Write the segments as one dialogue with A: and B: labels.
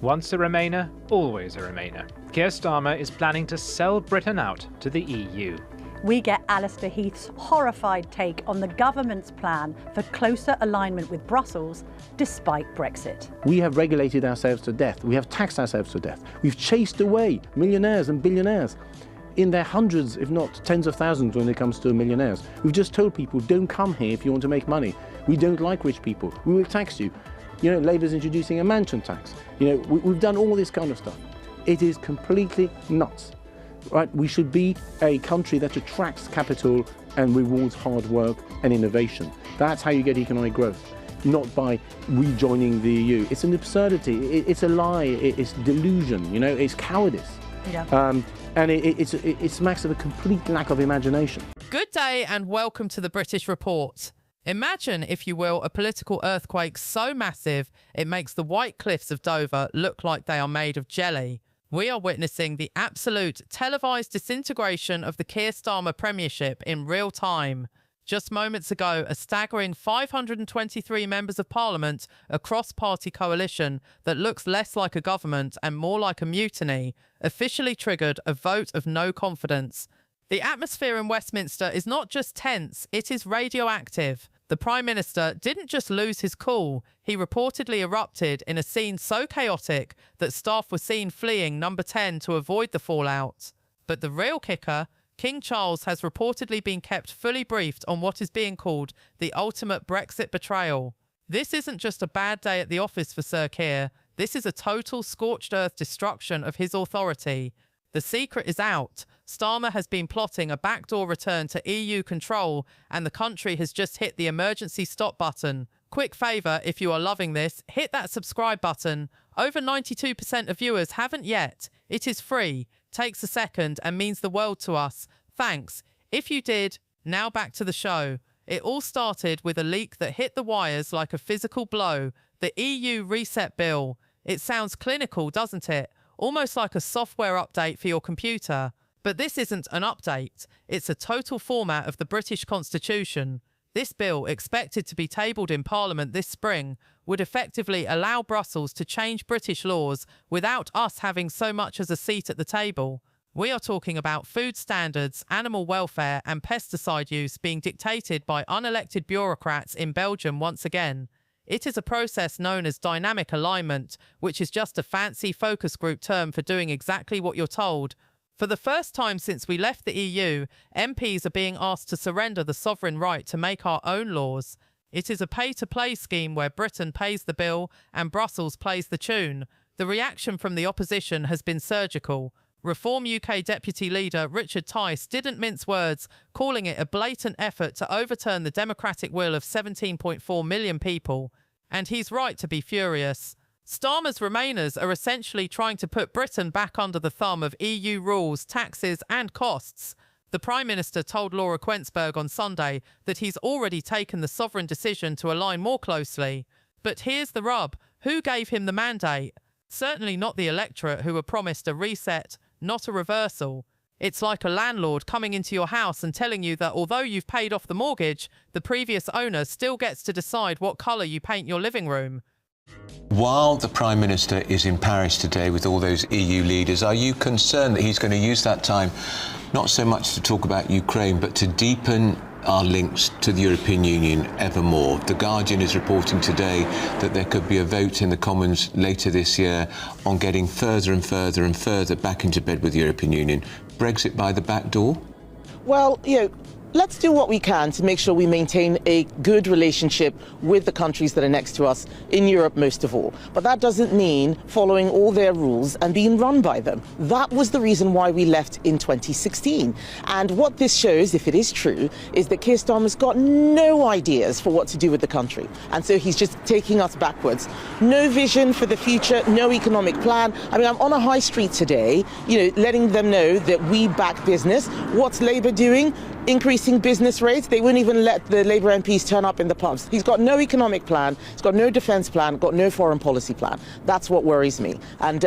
A: Once a Remainer, always a Remainer. Keir Starmer is planning to sell Britain out to the EU.
B: We get Alistair Heath's horrified take on the government's plan for closer alignment with Brussels despite Brexit.
C: We have regulated ourselves to death. We have taxed ourselves to death. We've chased away millionaires and billionaires in their hundreds, if not tens of thousands when it comes to millionaires. We've just told people, don't come here if you want to make money. We don't like rich people. We will tax you. You know, Labour's introducing a mansion tax. You know, we've done all this kind of stuff. It is completely nuts. Right? We should be a country that attracts capital and rewards hard work and innovation. That's how you get economic growth, not by rejoining the EU. It's an absurdity. It's a lie. It's delusion. You know, it's cowardice.
B: Yeah.
C: And it smacks of a complete lack of imagination.
D: Good day and welcome to the British Report. Imagine, if you will, a political earthquake so massive it makes the white cliffs of Dover look like they are made of jelly. We are witnessing the absolute televised disintegration of the Keir Starmer premiership in real time. Just moments ago, a staggering 523 members of parliament, a cross-party coalition that looks less like a government and more like a mutiny, officially triggered a vote of no confidence. The atmosphere in Westminster is not just tense, it is radioactive. The Prime Minister didn't just lose his cool, he reportedly erupted in a scene so chaotic that staff were seen fleeing number 10 to avoid the fallout. But the real kicker, King Charles has reportedly been kept fully briefed on what is being called the ultimate Brexit betrayal. This isn't just a bad day at the office for Sir Keir, this is a total scorched earth destruction of his authority. The secret is out. Starmer has been plotting a backdoor return to EU control and the country has just hit the emergency stop button. Quick favour, if you are loving this, hit that subscribe button. Over 92% of viewers haven't yet. It is free, takes a second and means the world to us. Thanks. If you did, now back to the show. It all started with a leak that hit the wires like a physical blow. The EU reset bill. It sounds clinical, doesn't it? Almost like a software update for your computer. But this isn't an update. It's a total format of the British Constitution. This bill, expected to be tabled in Parliament this spring, would effectively allow Brussels to change British laws without us having so much as a seat at the table. We are talking about food standards, animal welfare and pesticide use being dictated by unelected bureaucrats in Belgium once again. It is a process known as dynamic alignment, which is just a fancy focus group term for doing exactly what you're told. For the first time since we left the EU, MPs are being asked to surrender the sovereign right to make our own laws. It is a pay-to-play scheme where Britain pays the bill and Brussels plays the tune. The reaction from the opposition has been surgical. Reform UK Deputy Leader Richard Tice didn't mince words, calling it a blatant effort to overturn the democratic will of 17.4 million people. And he's right to be furious. Starmer's Remainers are essentially trying to put Britain back under the thumb of EU rules, taxes and costs. The Prime Minister told Laura Quentsberg on Sunday that he's already taken the sovereign decision to align more closely. But here's the rub. Who gave him the mandate? Certainly not the electorate, who were promised a reset, not a reversal. It's like a landlord coming into your house and telling you that although you've paid off the mortgage, the previous owner still gets to decide what colour you paint your living room.
E: While the Prime Minister is in Paris today with all those EU leaders, are you concerned that he's going to use that time not so much to talk about Ukraine, but to deepen our links to the European Union ever more? The Guardian is reporting today that there could be a vote in the Commons later this year on getting further and further and further back into bed with the European Union. Brexit by the back door?
F: Well, let's do what we can to make sure we maintain a good relationship with the countries that are next to us, in Europe most of all. But that doesn't mean following all their rules and being run by them. That was the reason why we left in 2016. And what this shows, if it is true, is that Keir Starmer's got no ideas for what to do with the country. And so he's just taking us backwards. No vision for the future, no economic plan. I mean, I'm on a high street today, letting them know that we back business. What's Labour doing? increasing business rates. They wouldn't even let the Labour MPs turn up in the pubs. He's got no economic plan, he's got no defence plan, got no foreign policy plan. That's what worries me. And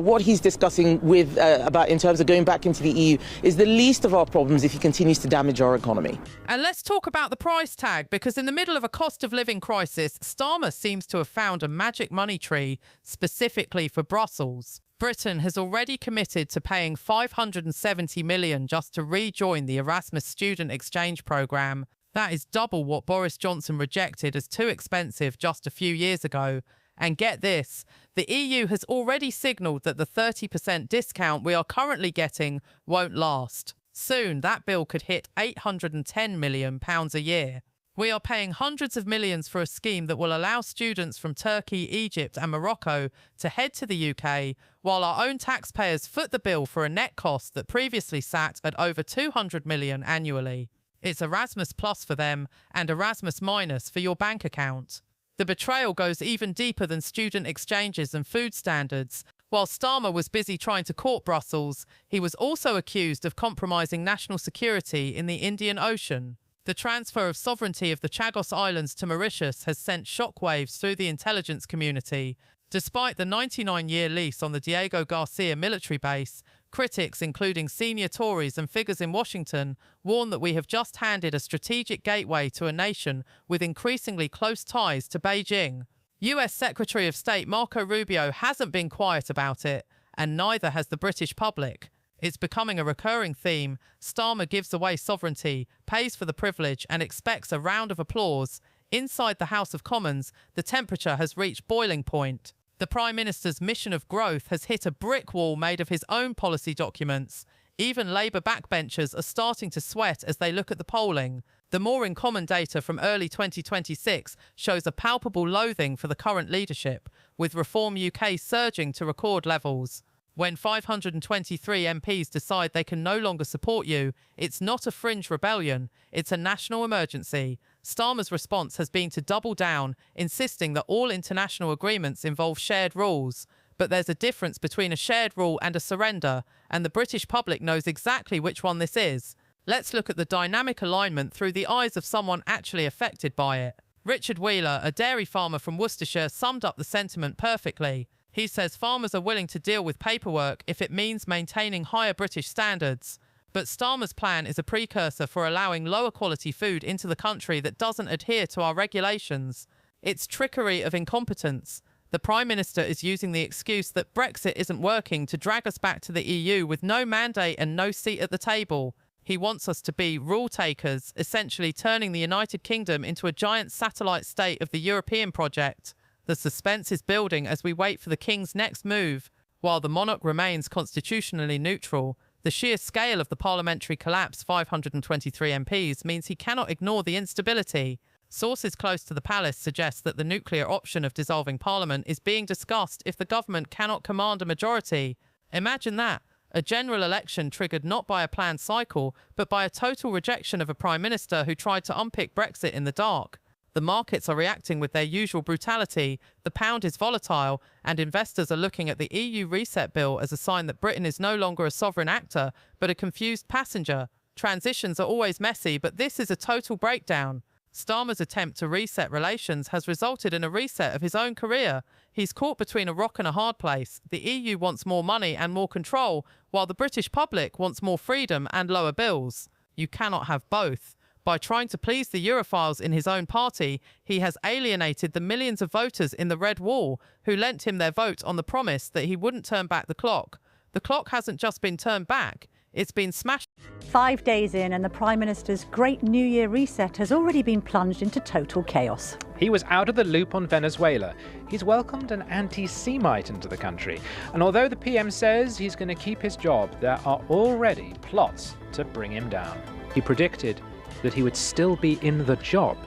F: what he's discussing with about in terms of going back into the EU is the least of our problems if he continues to damage our economy.
D: And let's talk about the price tag, because in the middle of a cost of living crisis, Starmer seems to have found a magic money tree specifically for Brussels. Britain has already committed to paying $570 million just to rejoin the Erasmus student exchange programme. That is double what Boris Johnson rejected as too expensive just a few years ago. And get this, the EU has already signalled that the 30% discount we are currently getting won't last. Soon, that bill could hit £810 million a year. We are paying hundreds of millions for a scheme that will allow students from Turkey, Egypt and Morocco to head to the UK, while our own taxpayers foot the bill for a net cost that previously sat at over £200 million annually. It's Erasmus Plus for them and Erasmus Minus for your bank account. The betrayal goes even deeper than student exchanges and food standards. While Starmer was busy trying to court Brussels, he was also accused of compromising national security in the Indian Ocean. The transfer of sovereignty of the Chagos Islands to Mauritius has sent shockwaves through the intelligence community. Despite the 99-year lease on the Diego Garcia military base, critics, including senior Tories and figures in Washington, warn that we have just handed a strategic gateway to a nation with increasingly close ties to Beijing. US Secretary of State Marco Rubio hasn't been quiet about it, and neither has the British public. It's becoming a recurring theme. Starmer gives away sovereignty, pays for the privilege and expects a round of applause. Inside the House of Commons, the temperature has reached boiling point. The Prime Minister's mission of growth has hit a brick wall made of his own policy documents. Even Labour backbenchers are starting to sweat as they look at the polling. The More in Common data from early 2026 shows a palpable loathing for the current leadership, with Reform UK surging to record levels. When 523 MPs decide they can no longer support you, it's not a fringe rebellion, it's a national emergency. Starmer's response has been to double down, insisting that all international agreements involve shared rules. But there's a difference between a shared rule and a surrender, and the British public knows exactly which one this is. Let's look at the dynamic alignment through the eyes of someone actually affected by it. Richard Wheeler, a dairy farmer from Worcestershire, summed up the sentiment perfectly. He says farmers are willing to deal with paperwork if it means maintaining higher British standards. But Starmer's plan is a precursor for allowing lower quality food into the country that doesn't adhere to our regulations. It's trickery of incompetence. The Prime Minister is using the excuse that Brexit isn't working to drag us back to the EU with no mandate and no seat at the table. He wants us to be rule takers, essentially turning the United Kingdom into a giant satellite state of the European project. The suspense is building as we wait for the King's next move. While the monarch remains constitutionally neutral, the sheer scale of the parliamentary collapse, 523 MPs, means he cannot ignore the instability. Sources close to the palace suggest that the nuclear option of dissolving parliament is being discussed if the government cannot command a majority. Imagine that. A general election triggered not by a planned cycle, but by a total rejection of a prime minister who tried to unpick Brexit in the dark. The markets are reacting with their usual brutality, the pound is volatile, and investors are looking at the EU reset bill as a sign that Britain is no longer a sovereign actor, but a confused passenger. Transitions are always messy, but this is a total breakdown. Starmer's attempt to reset relations has resulted in a reset of his own career. He's caught between a rock and a hard place. The EU wants more money and more control, while the British public wants more freedom and lower bills. You cannot have both. By trying to please the Europhiles in his own party, he has alienated the millions of voters in the Red Wall who lent him their vote on the promise that he wouldn't turn back the clock. The clock hasn't just been turned back, it's been smashed.
B: 5 days in and the Prime Minister's great New Year reset has already been plunged into total chaos.
A: He was out of the loop on Venezuela. He's welcomed an anti-Semite into the country. And although the PM says he's going to keep his job, there are already plots to bring him down. He predicted that he would still be in the job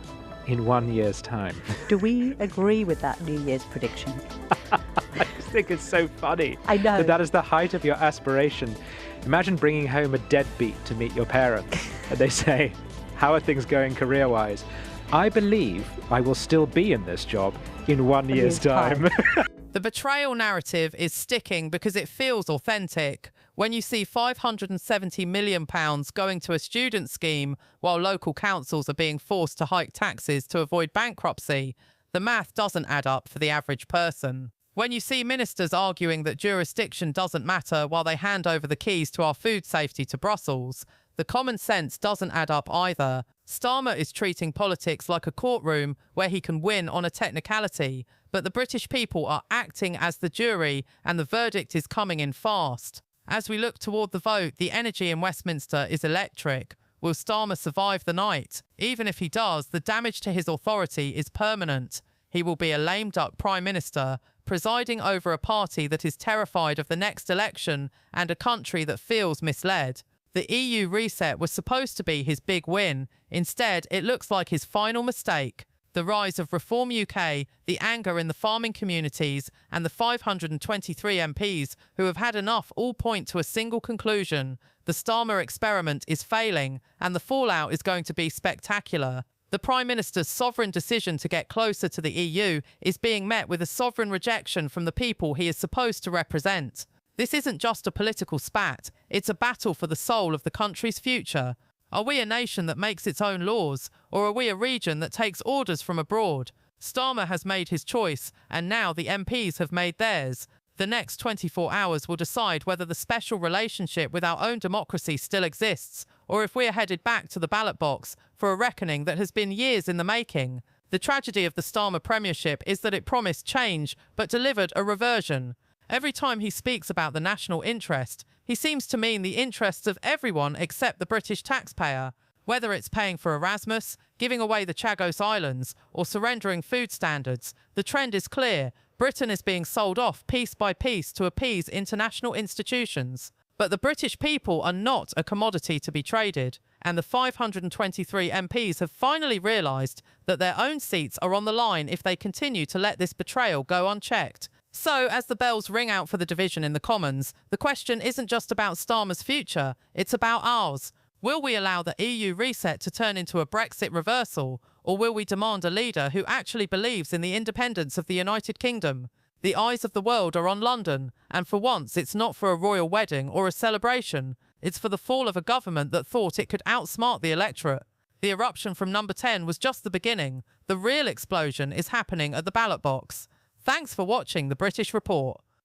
A: in 1 year's time.
B: Do we agree with that New Year's prediction?
A: I just think it's so funny.
B: I know.
A: That is the height of your aspiration. Imagine bringing home a deadbeat to meet your parents and they say, how are things going career-wise? I believe I will still be in this job in 1 year's time.
D: The betrayal narrative is sticking because it feels authentic. When you see £570 million going to a student scheme while local councils are being forced to hike taxes to avoid bankruptcy, the math doesn't add up for the average person. When you see ministers arguing that jurisdiction doesn't matter while they hand over the keys to our food safety to Brussels, the common sense doesn't add up either. Starmer is treating politics like a courtroom where he can win on a technicality, but the British people are acting as the jury and the verdict is coming in fast. As we look toward the vote, the energy in Westminster is electric. Will Starmer survive the night? Even if he does, the damage to his authority is permanent. He will be a lame duck Prime Minister, presiding over a party that is terrified of the next election and a country that feels misled. The EU reset was supposed to be his big win. Instead, it looks like his final mistake. The rise of Reform UK, the anger in the farming communities, and the 523 MPs who have had enough all point to a single conclusion. The Starmer experiment is failing, and the fallout is going to be spectacular. The Prime Minister's sovereign decision to get closer to the EU is being met with a sovereign rejection from the people he is supposed to represent. This isn't just a political spat, it's a battle for the soul of the country's future. Are we a nation that makes its own laws, or are we a region that takes orders from abroad? Starmer has made his choice, and now the MPs have made theirs. The next 24 hours will decide whether the special relationship with our own democracy still exists, or if we are headed back to the ballot box for a reckoning that has been years in the making. The tragedy of the Starmer premiership is that it promised change, but delivered a reversion. Every time he speaks about the national interest, he seems to mean the interests of everyone except the British taxpayer. Whether it's paying for Erasmus, giving away the Chagos Islands, or surrendering food standards, the trend is clear. Britain is being sold off piece by piece to appease international institutions. But the British people are not a commodity to be traded, and the 523 MPs have finally realised that their own seats are on the line if they continue to let this betrayal go unchecked. So, as the bells ring out for the division in the Commons, the question isn't just about Starmer's future, it's about ours. Will we allow the EU reset to turn into a Brexit reversal, or will we demand a leader who actually believes in the independence of the United Kingdom? The eyes of the world are on London, and for once it's not for a royal wedding or a celebration, it's for the fall of a government that thought it could outsmart the electorate. The eruption from number 10 was just the beginning. The real explosion is happening at the ballot box. Thanks for watching the British Report.